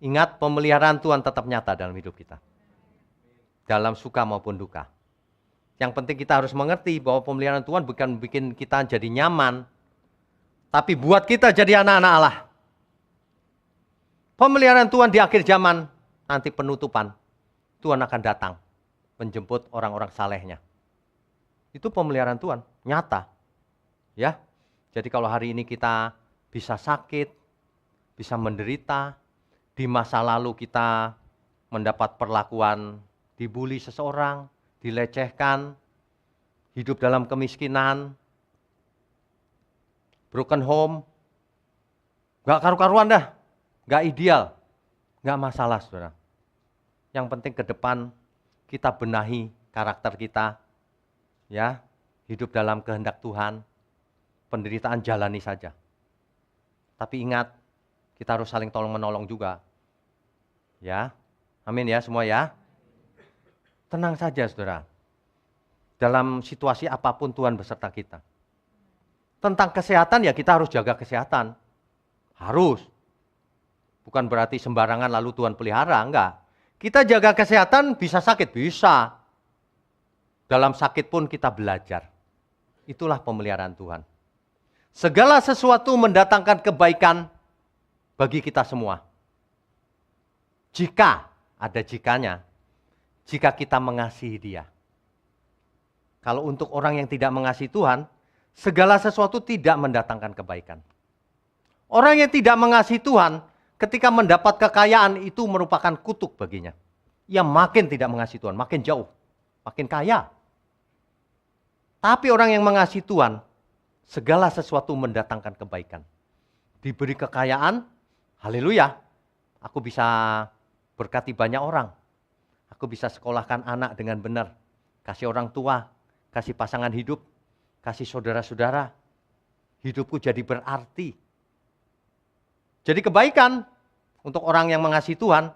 Ingat pemeliharaan Tuhan tetap nyata dalam hidup kita. Dalam suka maupun duka. Yang penting kita harus mengerti bahwa pemeliharaan Tuhan bukan bikin kita jadi nyaman, tapi buat kita jadi anak-anak Allah. Pemeliharaan Tuhan di akhir zaman, nanti penutupan, Tuhan akan datang menjemput orang-orang salehnya. Itu pemeliharaan Tuhan, nyata. Ya. Jadi kalau hari ini kita bisa sakit, bisa menderita, di masa lalu kita mendapat perlakuan dibully seseorang, dilecehkan, hidup dalam kemiskinan, broken home, gak karu-karuan dah, gak ideal, gak masalah saudara. Yang penting ke depan kita benahi karakter kita, ya, hidup dalam kehendak Tuhan, penderitaan jalani saja. Tapi ingat, kita harus saling tolong-menolong juga. Ya, amin ya semua ya. Tenang saja saudara. Dalam situasi apapun Tuhan beserta kita. Tentang kesehatan ya kita harus jaga kesehatan. Harus. Bukan berarti sembarangan lalu Tuhan pelihara, enggak. Kita jaga kesehatan bisa sakit, bisa. Dalam sakit pun kita belajar. Itulah pemeliharaan Tuhan. Segala sesuatu mendatangkan kebaikan bagi kita semua. Jika, ada jikanya, jika kita mengasihi Dia. Kalau untuk orang yang tidak mengasihi Tuhan, segala sesuatu tidak mendatangkan kebaikan. Orang yang tidak mengasihi Tuhan, ketika mendapat kekayaan itu merupakan kutuk baginya. Ia makin tidak mengasihi Tuhan, makin jauh, makin kaya. Tapi orang yang mengasihi Tuhan, segala sesuatu mendatangkan kebaikan. Diberi kekayaan, haleluya, aku bisa berkati banyak orang. Aku bisa sekolahkan anak dengan benar. Kasih orang tua, kasih pasangan hidup, kasih saudara-saudara. Hidupku jadi berarti. Jadi kebaikan untuk orang yang mengasihi Tuhan.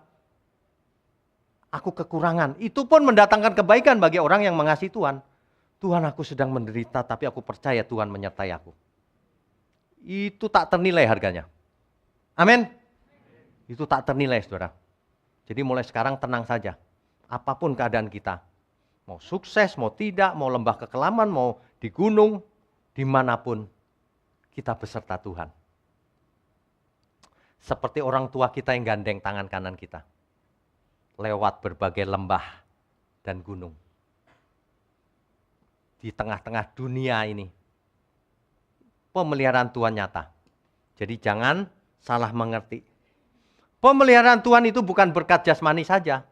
Aku kekurangan. Itu pun mendatangkan kebaikan bagi orang yang mengasihi Tuhan. Tuhan, aku sedang menderita, tapi aku percaya Tuhan menyertai aku. Itu tak ternilai harganya. Amin. Itu tak ternilai, saudara. Jadi mulai sekarang tenang saja. Apapun keadaan kita. Mau sukses, mau tidak, mau lembah kekelaman, mau di gunung, dimanapun, kita beserta Tuhan. Seperti orang tua kita yang gandeng tangan kanan kita. Lewat berbagai lembah dan gunung. Di tengah-tengah dunia ini, pemeliharaan Tuhan nyata. Jadi jangan salah mengerti. Pemeliharaan Tuhan itu bukan berkat jasmani saja.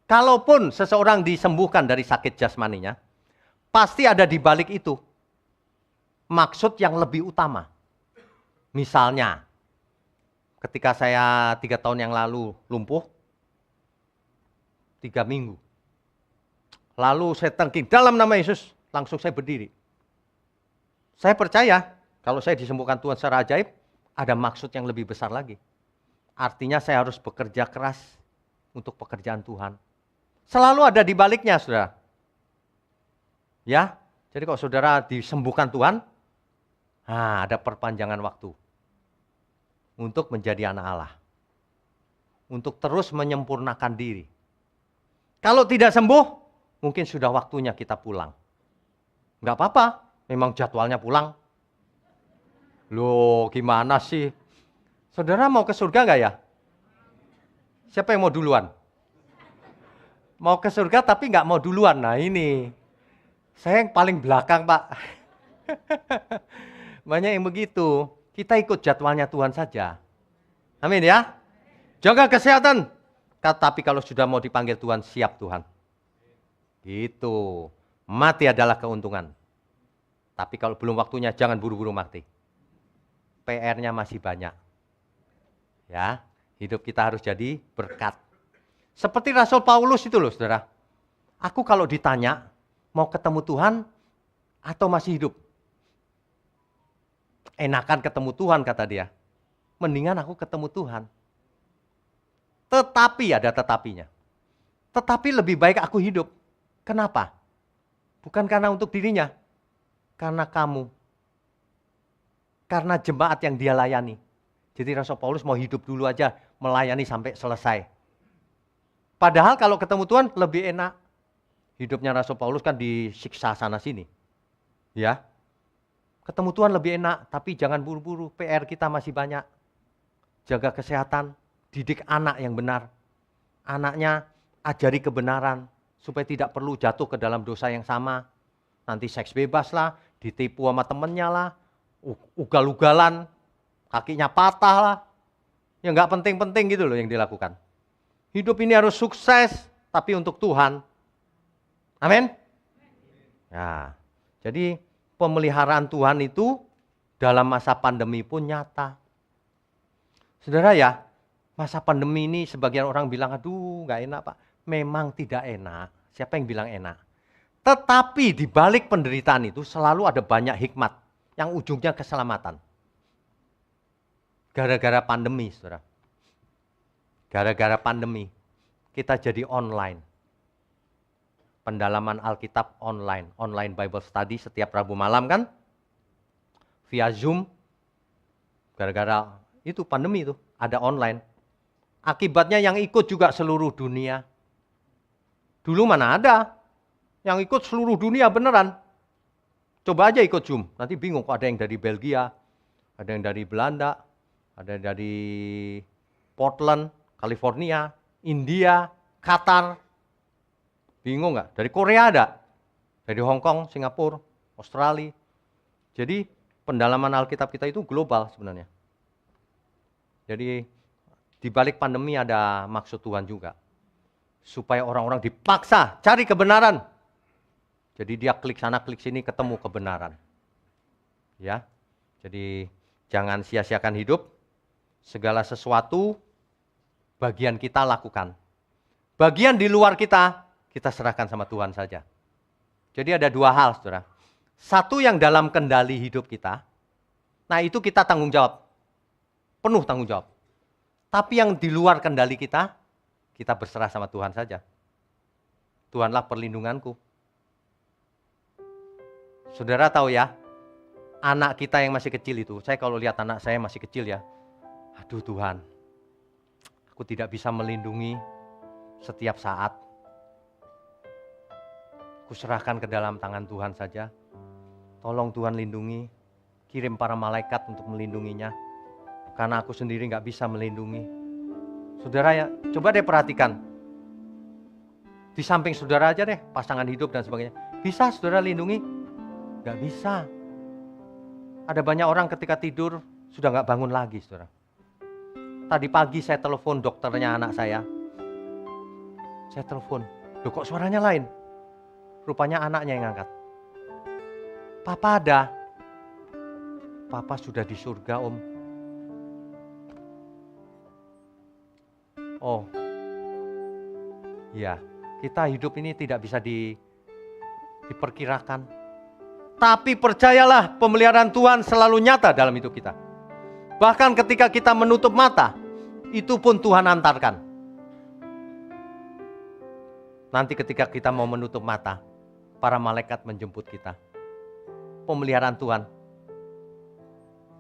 Kalaupun seseorang disembuhkan dari sakit jasmaninya, pasti ada di balik itu maksud yang lebih utama. Misalnya, ketika saya 3 tahun yang lalu lumpuh, 3 minggu. Lalu saya tengking dalam nama Yesus, langsung saya berdiri. Saya percaya kalau saya disembuhkan Tuhan secara ajaib, ada maksud yang lebih besar lagi. Artinya saya harus bekerja keras untuk pekerjaan Tuhan. Selalu ada di baliknya, saudara. Ya, jadi kalau saudara disembuhkan Tuhan, ada perpanjangan waktu untuk menjadi anak Allah. Untuk terus menyempurnakan diri. Kalau tidak sembuh, mungkin sudah waktunya kita pulang. Enggak apa-apa, memang jadwalnya pulang. Loh, gimana sih? Saudara mau ke surga enggak ya? Siapa yang mau duluan? Mau ke surga tapi enggak mau duluan. Nah ini, saya yang paling belakang, Pak. Banyak yang begitu. Kita ikut jadwalnya Tuhan saja. Amin ya. Jaga kesehatan. Tapi kalau sudah mau dipanggil Tuhan, siap Tuhan. Gitu. Mati adalah keuntungan. Tapi kalau belum waktunya, jangan buru-buru mati. PR-nya masih banyak. Ya, hidup kita harus jadi berkat. Seperti Rasul Paulus itu loh, saudara. Aku kalau ditanya, mau ketemu Tuhan atau masih hidup? Enakan ketemu Tuhan, kata dia. Mendingan aku ketemu Tuhan. Tetapi ada tetapinya. Tetapi lebih baik aku hidup. Kenapa? Bukan karena untuk dirinya. Karena kamu. Karena jemaat yang dia layani. Jadi Rasul Paulus mau hidup dulu aja, melayani sampai selesai. Padahal kalau ketemu Tuhan lebih enak. Hidupnya Rasul Paulus kan disiksa sana sini. Ya. Ketemu Tuhan lebih enak, tapi jangan buru-buru. PR kita masih banyak. Jaga kesehatan, didik anak yang benar. Anaknya ajari kebenaran, supaya tidak perlu jatuh ke dalam dosa yang sama. Nanti seks bebas lah, ditipu sama temennya lah, ugal-ugalan, kakinya patah lah. Ya nggak penting-penting gitu loh yang dilakukan. Hidup ini harus sukses, tapi untuk Tuhan. Amin? Ya, jadi pemeliharaan Tuhan itu dalam masa pandemi pun nyata. Saudara ya, masa pandemi ini sebagian orang bilang, aduh nggak enak Pak. Memang tidak enak. Siapa yang bilang enak? Tetapi di balik penderitaan itu selalu ada banyak hikmat yang ujungnya keselamatan. Gara-gara pandemi, saudara. Gara-gara pandemi, kita jadi online. Pendalaman Alkitab online. Online Bible Study setiap Rabu malam kan? Via Zoom. Gara-gara itu pandemi itu, ada online. Akibatnya yang ikut juga seluruh dunia. Dulu mana ada yang ikut seluruh dunia beneran. Coba aja ikut Zoom, nanti bingung kok ada yang dari Belgia, ada yang dari Belanda, ada yang dari Portland, California, India, Qatar. Bingung nggak? Dari Korea ada, dari Hong Kong, Singapura. Australia. Jadi pendalaman Alkitab kita itu global sebenarnya. Jadi di balik pandemi ada maksud Tuhan juga. Supaya orang-orang dipaksa cari kebenaran. Jadi dia klik sana klik sini ketemu kebenaran. Ya. Jadi jangan sia-siakan hidup. Segala sesuatu bagian kita lakukan. Bagian di luar kita serahkan sama Tuhan saja. Jadi ada dua hal, saudara. Satu yang dalam kendali hidup kita, nah itu kita tanggung jawab. Penuh tanggung jawab. Tapi yang di luar kendali kita berserah sama Tuhan saja. Tuhanlah perlindunganku. Saudara tahu ya, anak kita yang masih kecil itu, saya kalau lihat anak saya masih kecil ya, aduh Tuhan, aku tidak bisa melindungi setiap saat. Kuserahkan ke dalam tangan Tuhan saja. Tolong Tuhan lindungi, kirim para malaikat untuk melindunginya. Karena aku sendiri gak bisa melindungi. Saudara ya, coba deh perhatikan. Di samping saudara aja deh, pasangan hidup dan sebagainya. Bisa saudara lindungi? Gak bisa. Ada banyak orang ketika tidur, sudah gak bangun lagi saudara. Tadi pagi saya telepon dokternya anak saya. Saya telepon, loh kok suaranya lain? Rupanya anaknya yang angkat. Papa ada. Papa sudah di surga om. Oh, ya, kita hidup ini tidak bisa diperkirakan. Tapi percayalah, pemeliharaan Tuhan selalu nyata dalam hidup kita. Bahkan ketika kita menutup mata, itu pun Tuhan antarkan. Nanti ketika kita mau menutup mata, para malaikat menjemput kita. Pemeliharaan Tuhan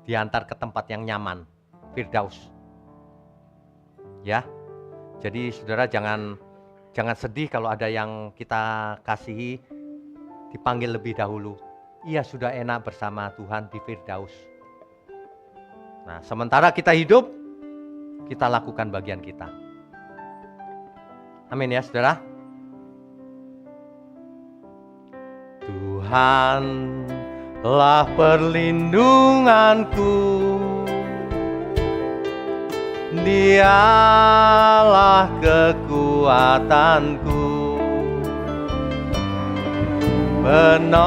diantar ke tempat yang nyaman, Firdaus. Ya. Jadi saudara jangan sedih kalau ada yang kita kasihi dipanggil lebih dahulu. Ia sudah enak bersama Tuhan di Firdaus. Nah, sementara kita hidup, kita lakukan bagian kita. Amin ya, saudara. Tuhanlah perlindunganku, Dialah kekuatanku, penolong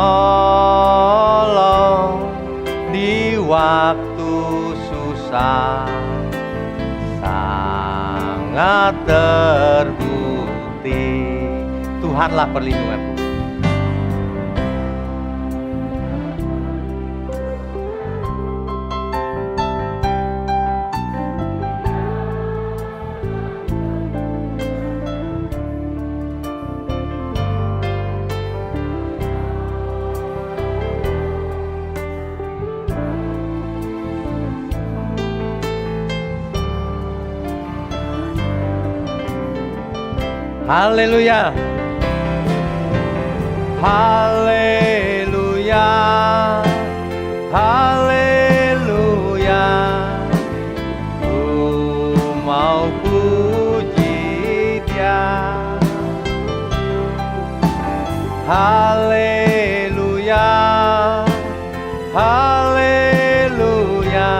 di waktu susah, sangat terbukti. Tuhanlah perlindunganku. Haleluya. Haleluya. Haleluya. Ku mau puji Dia. Haleluya. Haleluya.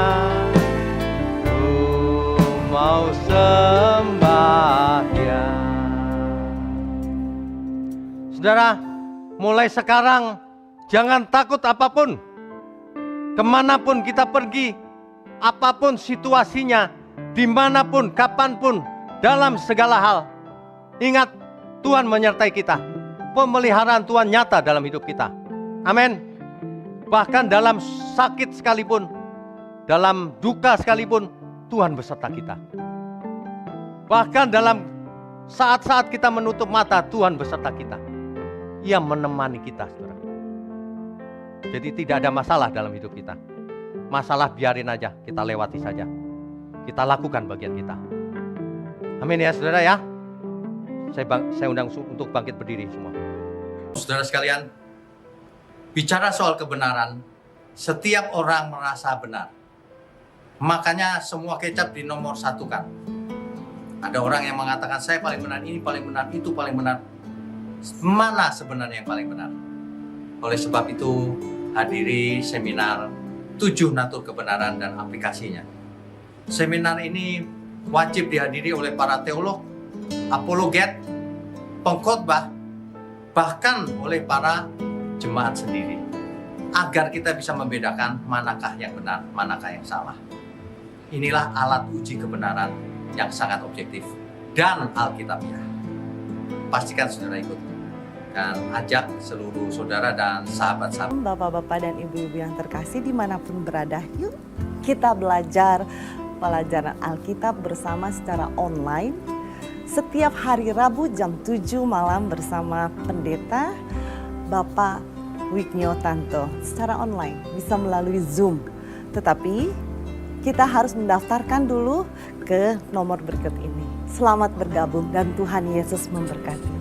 Ku mau sembah Dia. Saudara, mulai sekarang jangan takut apapun. Kemanapun kita pergi, apapun situasinya, dimanapun, kapanpun, dalam segala hal. Ingat, Tuhan menyertai kita. Pemeliharaan Tuhan nyata dalam hidup kita. Amin. Bahkan dalam sakit sekalipun, dalam duka sekalipun, Tuhan beserta kita. Bahkan dalam saat-saat kita menutup mata, Tuhan beserta kita. Ia menemani kita, saudara. Jadi tidak ada masalah dalam hidup kita. Masalah biarin aja, kita lewati saja. Kita lakukan bagian kita. Amin ya saudara ya. Saya undang untuk bangkit berdiri semua. Saudara sekalian, bicara soal kebenaran, setiap orang merasa benar. Makanya semua kecap di nomor satu kan. Ada orang yang mengatakan saya paling benar, ini paling benar, itu paling benar. Mana sebenarnya yang paling benar? Oleh sebab itu, hadiri seminar 7 natur kebenaran dan aplikasinya. Seminar ini wajib dihadiri oleh para teolog, apologet, pengkhotbah, bahkan oleh para jemaat sendiri, agar kita bisa membedakan manakah yang benar, manakah yang salah. Inilah alat uji kebenaran yang sangat objektif dan alkitabiah. Pastikan saudara ikut dan ajak seluruh saudara dan sahabat-sahabat. Bapak-bapak dan ibu-ibu yang terkasih dimanapun berada, yuk kita belajar pelajaran Alkitab bersama secara online setiap hari Rabu jam 7 malam bersama pendeta Bapak Wignio Tanto secara online, bisa melalui Zoom. Tetapi kita harus mendaftarkan dulu ke nomor berikut ini. Selamat bergabung dan Tuhan Yesus memberkati.